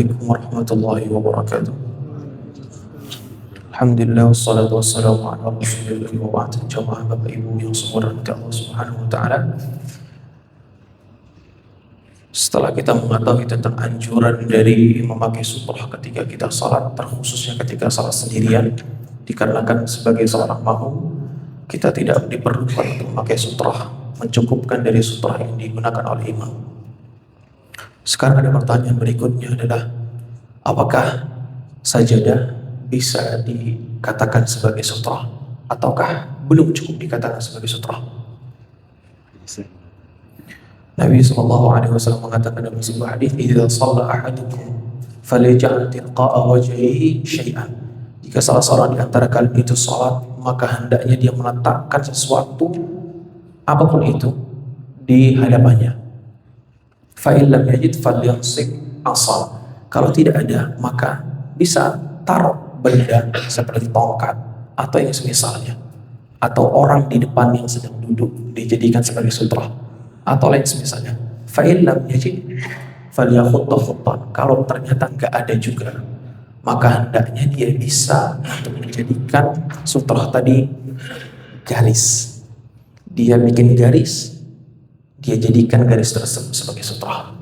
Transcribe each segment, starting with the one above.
Assalamualaikum warahmatullahi wabarakatuh. Alhamdulillah wassalatu wassalamu ala rasulillah wa ba'd. Jamaah Bapak Ibu yang semua dirahmati Allah Subhanahu wa taala. Setelah kita mengetahui tentang anjuran dari memakai sutrah ketika kita salat, terkhususnya ketika salat sendirian, dikarenakan sebagai seorang makmum kita tidak diperlukan untuk memakai sutrah, mencukupkan dari sutrah yang digunakan oleh imam. Sekarang ada pertanyaan berikutnya adalah, apakah sajadah bisa dikatakan sebagai sutrah ataukah belum cukup dikatakan sebagai sutrah? Nabi SAW mengatakan dalam sebuah hadis, "Idza shalla ahadukum falyaj'al tilqa'a wajhihi syai'an." Jika salah seorang di antara kalian itu salat, maka hendaknya dia meletakkan sesuatu apapun itu di hadapannya. Fa in lam yajid falyansib asal. Kalau tidak ada, maka bisa taruh benda seperti tongkat atau yang semisalnya, atau orang di depan yang sedang duduk dijadikan sebagai sutrah atau lain semisalnya. Fa in lam yajid falyakhutta khuttan. Kalau ternyata nggak ada juga, maka hendaknya dia bisa untuk menjadikan sutrah tadi garis. Dia bikin garis, dia jadikan garis tersebut sebagai sutrah.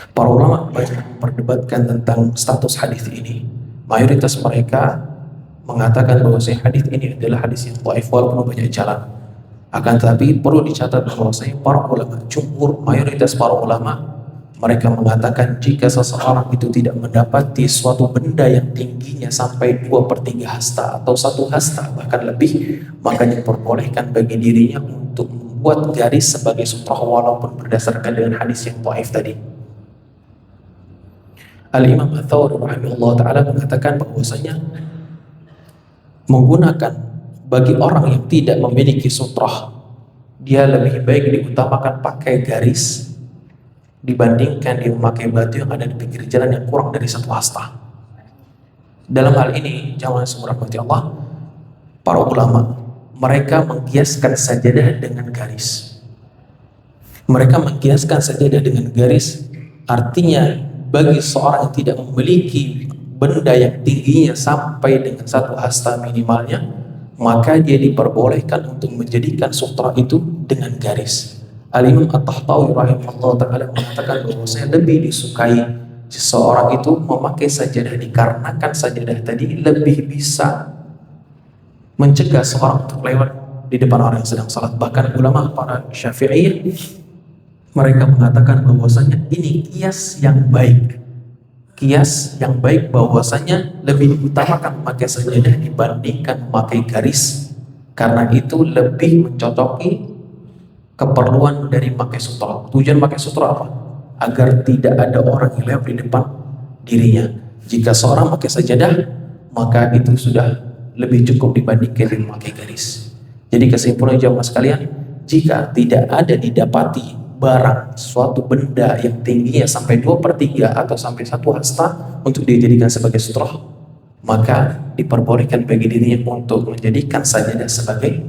Para ulama banyak memperdebatkan tentang status hadis ini. Mayoritas mereka mengatakan bahwa hadis ini adalah hadis yang dhaif walaupun banyak jalan. Akan tetapi perlu dicatat bahwa para ulama, jumhur mayoritas para ulama, mereka mengatakan jika seseorang itu tidak mendapati suatu benda yang tingginya sampai 2/3 hasta atau 1 hasta bahkan lebih, maka diperbolehkan bagi dirinya untuk membuat garis sebagai sutrah walaupun berdasarkan dengan hadis yang dhaif tadi. Al-Imam Ats-Tsauri rahimahullah ta'ala mengatakan bahwasanya menggunakan bagi orang yang tidak memiliki sutrah, dia lebih baik diutamakan pakai garis dibandingkan dia memakai batu yang ada di pinggir jalan yang kurang dari 1 hasta. Dalam hal ini, jamaah semua rahmati Allah, para ulama mereka mengkiaskan sajadah dengan garis. Mereka mengkiaskan sajadah dengan garis, artinya bagi seorang yang tidak memiliki benda yang tingginya sampai dengan 1 hasta minimalnya, maka dia diperbolehkan untuk menjadikan sutrah itu dengan garis. Al-Imam At-Tahtawi rahimahullah ta'ala mengatakan bahwa saya lebih disukai seseorang itu memakai sajadah dikarenakan sajadah tadi lebih bisa mencegah seorang untuk lewat di depan orang yang sedang salat. Bahkan ulama para Syafi'iyah mereka mengatakan bahwasanya ini kias yang baik. Kias yang baik bahwasanya lebih diutamakan memakai sajadah dibandingkan memakai garis, karena itu lebih mencocoki keperluan dari memakai sutra. Tujuan memakai sutra apa? Agar tidak ada orang yang lewat di depan dirinya. Jika seorang memakai sajadah, maka itu sudah lebih cukup dibandingkan dengan memakai garis. Jadi kesimpulan jamaah sekalian, jika tidak ada didapati barang suatu benda yang tingginya sampai 2/3 atau sampai 1 hasta untuk dijadikan sebagai sutrah, maka diperbolehkan bagi dirinya untuk menjadikan sajadah sebagai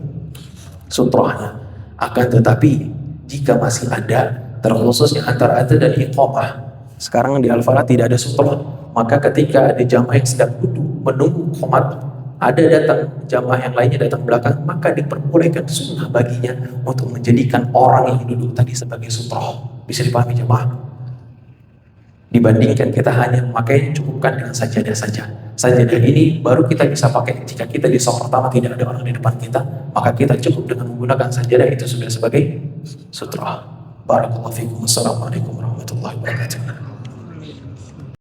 sutrahnya. Akan tetapi jika masih ada, terkhususnya antara adzan dan iqamah, sekarang di Al-Falah tidak ada sutrah, maka ketika ada jamaah yang sedang duduk menunggu qomat, ada datang jamaah yang lainnya datang belakang, maka diperbolehkan sunnah baginya untuk menjadikan orang yang duduk tadi sebagai sutrah. Bisa dipahami jamaah? Dibandingkan kita hanya memakai cukupkan dengan sajadah saja. Sajadah ini baru kita bisa pakai jika kita di shaf pertama tidak ada orang di depan kita, maka kita cukup dengan menggunakan sajadah itu sudah sebagai sutrah. Barakallahu fikum. Wassalamualaikum warahmatullahi wabarakatuh.